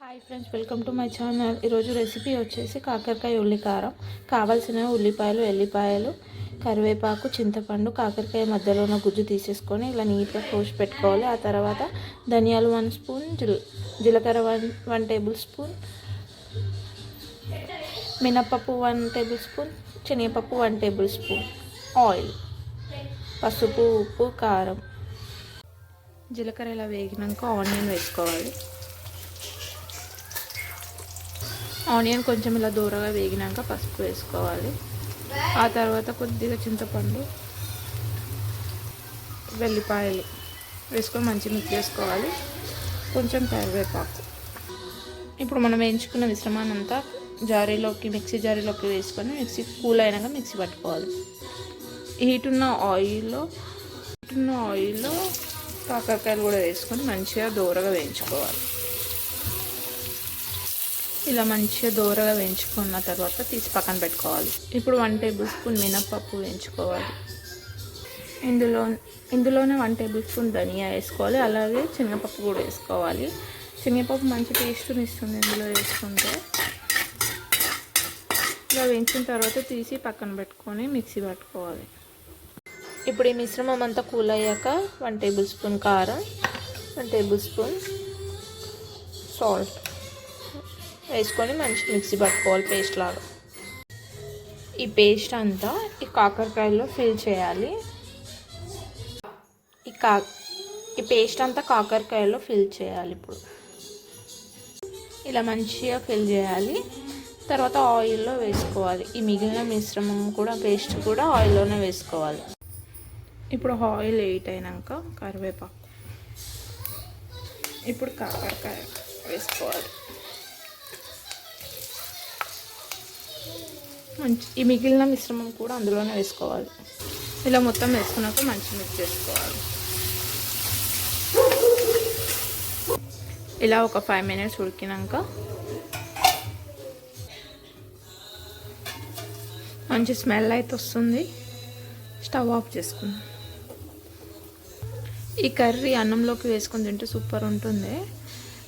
Hi friends, welcome to my channel. ఈరోజు recipe వచ్చేసి కాకరకాయ ఉల్లికారం. కావాల్సిన ఉల్లిపాయలు, ఎల్లిపాయలు, కరివేపాకు, చింతపండు, కాకరకాయ మధ్యలో ఉన్న గుజ్జు తీసేసుకొని ఇలా నీట్గా కోసి పెట్టుకోవాలి. ఆ తర్వాత ధనియాలు 1 స్పూన్, జీలకర్ర 1 టేబుల్ స్పూన్, మినప్పప్పు 1 టేబుల్ స్పూన్, శనగపప్పు 1 టేబుల్ స్పూన్, ఆయిల్, పసుపు, ఉప్పు, కారం. జీలకర్ర ఇలా వేగినాక ఆనియన్ వేసుకోవాలి. ఆనియన్ కొంచెం ఇలా దూరగా వేగినాక పసుపు వేసుకోవాలి. ఆ తర్వాత కొద్దిగా చింతపండు, వెల్లిపాయలు వేసుకొని మంచిగా మిక్స్ చేసుకోవాలి. కొంచెం కరివేపాకు. ఇప్పుడు మనం వేయించుకున్న మిశ్రమాన్ని అంతా మిక్సీ జారీలోకి వేసుకొని మిక్సీ కూల్ అయినాక మిక్సీ పట్టుకోవాలి. హీట్ ఉన్న ఆయిల్లో కాకరకాయలు కూడా వేసుకొని మంచిగా దూరగా వేయించుకోవాలి. ఇలా మంచిగా దూరగా వేయించుకున్న తర్వాత తీసి పక్కన పెట్టుకోవాలి. ఇప్పుడు 1 టేబుల్ స్పూన్ మినప్పప్పు వేయించుకోవాలి. ఇందులోనే 1 టేబుల్ స్పూన్ ధనియా వేసుకోవాలి. అలాగే శనగపప్పు కూడా వేసుకోవాలి. శనగపప్పు మంచి టేస్ట్ని ఇస్తుంది ఇందులో వేసుకుంటే. ఇలా వేయించిన తర్వాత తీసి పక్కన పెట్టుకొని మిక్సీ పట్టుకోవాలి. ఇప్పుడు ఈ మిశ్రమం అంతా కూల్ అయ్యాక 1 టేబుల్ స్పూన్ కారం, 1 టేబుల్ స్పూన్ సాల్ట్ వేసుకొని మంచి మిక్సీ పట్టుకోవాలి పేస్ట్ లాగా. ఈ పేస్ట్ అంతా ఈ కాకరకాయలో ఫిల్ చేయాలి. ఈ పేస్ట్ అంతా కాకరకాయలో ఫిల్ చేయాలి. ఇప్పుడు ఇలా మంచిగా ఫిల్ చేయాలి. తర్వాత ఆయిల్లో వేసుకోవాలి. ఈ మిగిలిన మిశ్రమం కూడా పేస్ట్ కూడా ఆయిల్లోనే వేసుకోవాలి. ఇప్పుడు ఆయిల్ హీట్ అయినాక కరివేపాకు, ఇప్పుడు కాకరకాయ వేసుకోవాలి. ఈ మిగిలిన మిశ్రమం కూడా అందులోనే వేసుకోవాలి. ఇలా మొత్తం వేసుకున్నాక మంచిగా మిక్స్ చేసుకోవాలి. ఇలా ఒక 5 మినిట్స్ ఉడికినాక మంచి స్మెల్ అయితే వస్తుంది. స్టవ్ ఆఫ్ చేసుకుందాం. ఈ కర్రీ అన్నంలోకి వేసుకొని తింటే సూపర్ ఉంటుంది,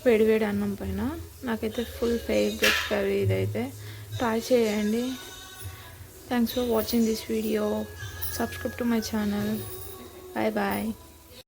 వేడివేడి అన్నం పైన. నాకైతే ఫుల్ ఫేవరెట్ కర్రీ ఇదైతే. ట్రై చేయండి. Thanks for watching this video. Subscribe to my channel. Bye bye.